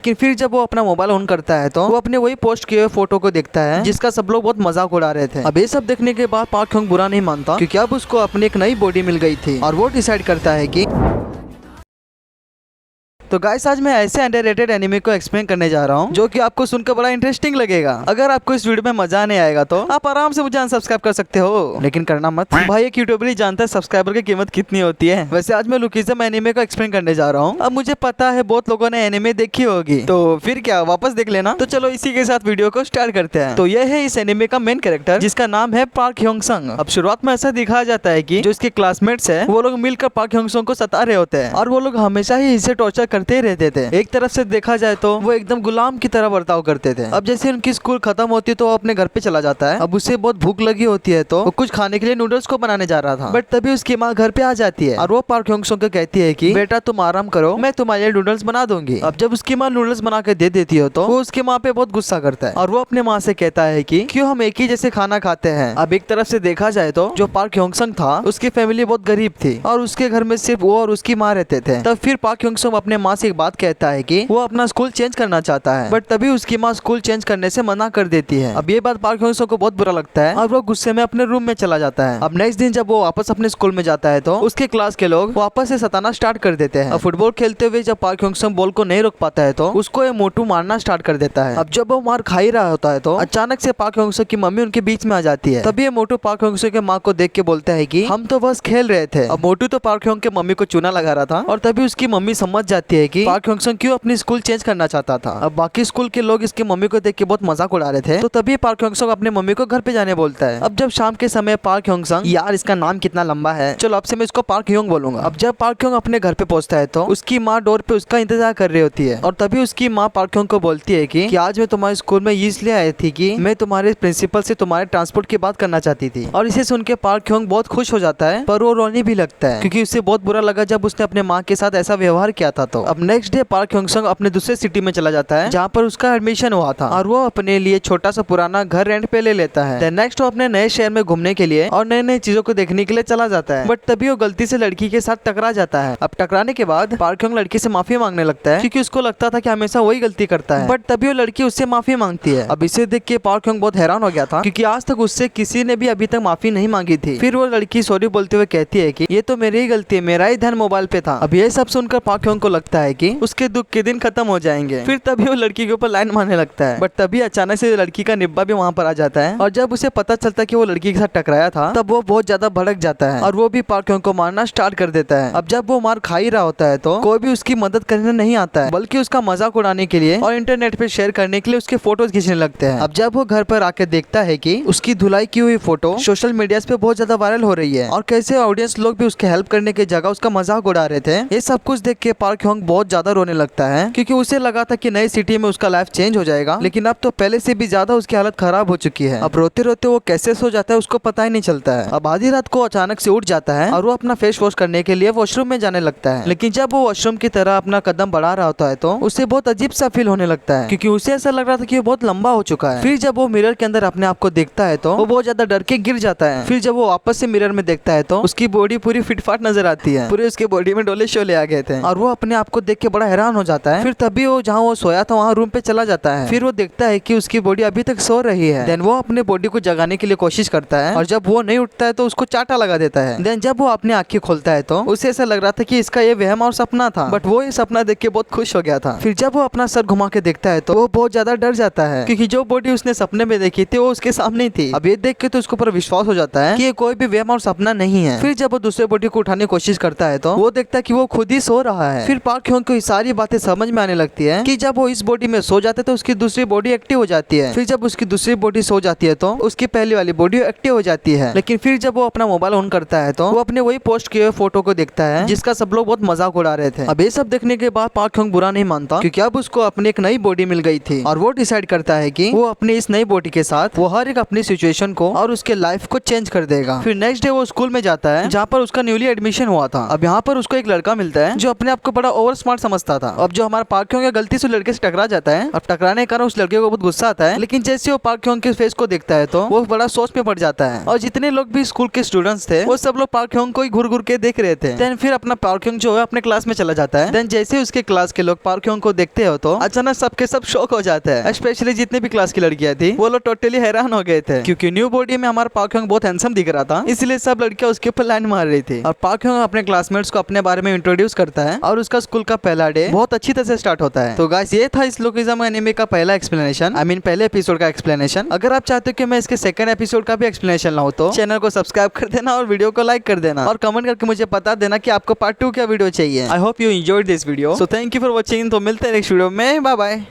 लेकिन फिर जब वो अपना मोबाइल ऑन करता है तो वो अपने वही पोस्ट किए हुए फोटो को देखता है जिसका सब लोग बहुत मजाक उड़ा रहे थे। अब ये सब देखने के बाद पार्क ह्योंग बुरा नहीं मानता क्योंकि अब उसको अपनी एक नई बॉडी मिल गई थी और वो डिसाइड करता है कि तो गाइस आज मैं ऐसे अंडररेटेड एनिमे को एक्सप्लेन करने जा रहा हूँ जो कि आपको सुनकर बड़ा इंटरेस्टिंग लगेगा। अगर आपको इस वीडियो में मजा नहीं आएगा तो आप आराम से मुझे अनसब्सक्राइब कर सकते हो, लेकिन करना मत। भाई एक यूट्यूबर ही जानता है सब्सक्राइबर की कीमत कितनी होती है। वैसे आज मैं लुकिज्म एनिमे को एक्सप्लेन करने जा रहा हूँ। अब मुझे पता है बहुत लोगों ने एनिमे देखी होगी, तो फिर क्या वापस देख लेना। तो चलो इसी के साथ वीडियो को स्टार्ट करते हैं। तो यह है इस एनिमे का मेन कैरेक्टर जिसका नाम है पार्क ह्योंग संग। अब शुरुआत में ऐसा दिखाया जाता है कि जो इसके क्लासमेट्स है वो लोग मिलकर पार्क ह्योंग संग को सता रहे होते हैं और वो लोग हमेशा ही इसे टॉर्चर करते ही रहते थे। एक तरफ से देखा जाए तो वो एकदम गुलाम की तरह बर्ताव करते थे। अब जैसे उनकी स्कूल खत्म होती है तो वो अपने घर पे चला जाता है। अब उसे बहुत भूख लगी होती है तो वो कुछ खाने के लिए नूडल्स को बनाने जा रहा था, बट तभी उसकी माँ घर पे आ जाती है और वो पार्क ह्योंग संग को कहती है कि बेटा तुम आराम करो, मैं तुम्हारे लिए नूडल्स बना दूंगी। अब जब उसकी माँ नूडल्स बना के दे देती हो तो वो उसकी माँ पे बहुत गुस्सा करता है और वो अपने माँ से कहता है कि क्यों हम एक ही जैसे खाना खाते हैं। अब एक तरफ से देखा जाए तो जो पार्क ह्योंग संग था उसकी फैमिली बहुत गरीब थी और उसके घर में सिर्फ वो और उसकी माँ रहते थे। तब फिर पार्क ह्योंग संग अपने माँ से एक बात कहता है कि वो अपना स्कूल चेंज करना चाहता है, बट तभी उसकी माँ स्कूल चेंज करने से मना कर देती है। अब ये बात पार्क ह्योंग संग को बहुत बुरा लगता है और वो गुस्से में अपने रूम में चला जाता है। अब नेक्स्ट दिन जब वो वापस अपने स्कूल में जाता है तो उसके क्लास के लोग वापस से सताना स्टार्ट कर देते हैं। अब फुटबॉल खेलते हुए जब पार्क ह्योंग संग बॉल को नहीं रोक पाता है तो उसको ये मोटू मारना स्टार्ट कर देता है। अब जब वो मार खा ही रहा होता है तो अचानक से पार्क ह्योंग संग की मम्मी उनके बीच में आ जाती है। तभी ये मोटू पार्क ह्योंग संग के माँ को देख के बोलता है कि हम तो बस खेल रहे थे। अब मोटू तो पार्क ह्योंग के मम्मी को चूना लगा रहा था और तभी उसकी मम्मी समझ जाती है कि पार्क ह्योंग संग क्यों अपनी स्कूल चेंज करना चाहता था। अब बाकी स्कूल के लोग इसकी मम्मी को देख के बहुत मजाक उड़ा रहे थे, तो तभी पार्क ह्योंग संग अपने मम्मी को घर पे जाने बोलता है। अब जब शाम के समय पार्क ह्योंग संग, यार इसका नाम कितना लंबा है, चलो अब से मैं इसको पार्क ह्योंग बोलूंगा। अब जब पार्क ह्योंग अपने घर पे पहुंचता है तो उसकी माँ डोर पे उसका इंतजार कर रही होती है और तभी उसकी माँ पार्क ह्योंग को बोलती है कि आज मैं तुम्हारे स्कूल में इसलिए आई थी कि मैं तुम्हारे प्रिंसिपल से तुम्हारे ट्रांसपोर्ट की बात करना चाहती थी। और इसे सुन के पार्क ह्योंग बहुत खुश हो जाता है, पर वो रोने भी लगता है क्योंकि उसे बहुत बुरा लगा जब उसने अपने माँ के साथ ऐसा व्यवहार किया था। तो अब नेक्स्ट डे पार्क ह्योंग संग अपने दूसरे सिटी में चला जाता है जहाँ पर उसका एडमिशन हुआ था और वो अपने लिए छोटा सा पुराना घर रेंट पे ले लेता है। नेक्स्ट वो अपने नए शहर में घूमने के लिए और नई नई चीजों को देखने के लिए चला जाता है, बट तभी वो गलती से लड़की के साथ टकरा जाता है। अब टकराने के बाद पार्क ह्योंग लड़की से माफी मांगने लगता है क्योंकि उसको लगता था कि हमेशा वही गलती करता है, बट तभी वो लड़की उससे माफी मांगती है। अब इसे देख के पार्क ह्योंग बहुत हैरान हो गया था क्योंकि आज तक उससे किसी ने भी अभी तक माफी नहीं मांगी थी। फिर वो लड़की सॉरी बोलते हुए कहती है कि ये तो मेरी ही गलती है, मेरा ही ध्यान मोबाइल पे था। अब ये सब सुनकर पार्क ह्योंग को लगता है कि उसके दुख के दिन खत्म हो जाएंगे। फिर तभी वो लड़की के ऊपर लाइन मारने लगता है, बट तभी अचानक से लड़की का निब्बा भी वहाँ पर आ जाता है और जब उसे पता चलता है कि वो लड़की के साथ टकराया था तब वो बहुत ज्यादा भड़क जाता है और वो भी पार्क ह्योंग को मारना स्टार्ट कर देता है। अब जब वो मार खा ही रहा होता है तो कोई भी उसकी मदद करने नहीं आता है, बल्कि उसका मजाक उड़ाने के लिए और इंटरनेट पे शेयर करने के लिए उसके फोटोज खींचने लगते हैं। अब जब वो घर पर आके देखता है कि उसकी धुलाई की हुई फोटो सोशल मीडिया पे बहुत ज्यादा वायरल हो रही है और कैसे ऑडियंस लोग भी उसके हेल्प करने की जगह उसका मजाक उड़ा रहे थे, ये सब कुछ देख के पार्क ह्योंग बहुत ज्यादा रोने लगता है क्योंकि उसे लगा था कि नई सिटी में उसका लाइफ चेंज हो जाएगा, लेकिन अब तो पहले से भी ज्यादा उसकी हालत खराब हो चुकी है। अब रोते रोते वो कैसे सो जाता है उसको पता ही नहीं चलता है। अब आधी रात को अचानक से उठ जाता है और वो अपना फेस वॉश करने के लिए वॉशरूम में जाने लगता है, लेकिन जब वो वॉशरूम की तरह अपना कदम बढ़ा रहा होता है तो उसे बहुत अजीब सा फील होने लगता है क्योंकि उसे ऐसा लग रहा था कि वो बहुत लंबा हो चुका है। फिर जब वो मिरर के अंदर अपने आप को देखता है तो वो बहुत ज्यादा डर के गिर जाता है। फिर जब वो वापस से मिरर में देखता है तो उसकी बॉडी पूरी फिटफाट नजर आती है, पूरे उसके बॉडी में डोले शोले आ गए थे और वो अपने आप को देख के बड़ा हैरान हो जाता है। फिर तभी वो जहाँ वो सोया था वहाँ रूम पे चला जाता है। फिर वो देखता है कि उसकी बॉडी अभी तक सो रही है। देन वो अपने बॉडी को जगाने के लिए कोशिश करता है और जब वो नहीं उठता है तो उसको चाटा लगा देता है। देन जब वो अपनी आंखें खोलता है तो उसे ऐसा लग रहा था कि इसका ये वहम और सपना था, बट वो ये सपना देख के बहुत खुश हो गया था। फिर जब वो अपना सर घुमा के देखता है तो वो बहुत ज्यादा डर जाता है क्योंकि जो बॉडी उसने सपने में देखी थी वो उसके सामने थी। अब ये देख के तो उसके ऊपर विश्वास हो जाता है कि ये कोई भी वहम और सपना नहीं है। फिर जब वो दूसरे बॉडी को उठाने की कोशिश करता है तो वो देखता है कि वो खुद ही सो रहा है। फिर पार्क ह्योंग को सारी बातें समझ में आने लगती है कि जब वो इस बॉडी में सो जाता है तो उसकी दूसरी बॉडी एक्टिव हो जाती है। फिर जब उसकी दूसरी बॉडी सो जाती है तो उसकी पहली वाली बॉडी एक्टिव हो जाती है। लेकिन फिर जब वो अपना मोबाइल ऑन करता है तो वो अपने वही पोस्ट किए हुए फोटो को देखता है जिसका सब लोग बहुत मजाक उड़ा रहे थे। अब ये सब देखने के बाद पार्क ह्योंग बुरा नहीं मानता क्योंकि अब उसको अपनी एक नई बॉडी मिल गई थी और वो डिसाइड करता है कि वो अपनी इस नई बॉडी के साथ वो हर एक अपनी सिचुएशन को और उसके लाइफ को चेंज कर देगा। फिर नेक्स्ट डे वो स्कूल में जाता है जहाँ पर उसका न्यूली एडमिशन हुआ था। अब यहाँ पर उसको एक लड़का मिलता है जो अपने आप को बड़ा ओवर ओवर स्मार्ट समझता था। अब जो हमारा पार्क ह्योंग गलती से लड़के से टकरा जाता है, अब टकराने के कारण उस लड़के को बहुत गुस्सा आता है, लेकिन जैसे वो पार्क ह्योंग के फेस को देखता है तो वो बड़ा सोच में पड़ जाता है। और जितने लोग भी स्कूल के स्टूडेंट्स थे वो सब लोग पार्क ह्योंग को ही घूर घूर के देख रहे थे। देन फिर अपना पार्क ह्योंग जो है अपने क्लास में चला जाता है। देन जैसे ही उसके क्लास के लोग पार्क ह्योंग को देखते हो तो अचानक सबके सब शॉक हो जाते हैं। स्पेशली जितने भी क्लास की लड़कियां थी वो लोग टोटली हैरान हो गए थे, क्योंकि न्यू बॉडी में हमारा पार्क ह्योंग बहुत हैंडसम दिख रहा था, इसलिए सब लड़कियां उसके ऊपर लाइन मार रही थी। और पार्क ह्योंग अपने क्लासमेट्स को अपने बारे में इंट्रोड्यूस करता है और उसका स्कूल का पहला डे बहुत अच्छी तरह से स्टार्ट होता है। तो गाइस ये था इस लोकिज्म एनिमे का पहला एक्सप्लेनेशन, आई मीन पहले एपिसोड का एक्सप्लेनेशन। अगर आप चाहते हो कि मैं इसके सेकंड एपिसोड का भी एक्सप्लेनेशन लाऊं तो चैनल को सब्सक्राइब कर देना और वीडियो को लाइक कर देना और कमेंट करके मुझे बता देना कि आपको पार्ट 2 क्या वीडियो चाहिए। I hope you enjoyed this video, so thank you for watching. तो मिलते हैं नेक्स्ट वीडियो में, बाय बाय।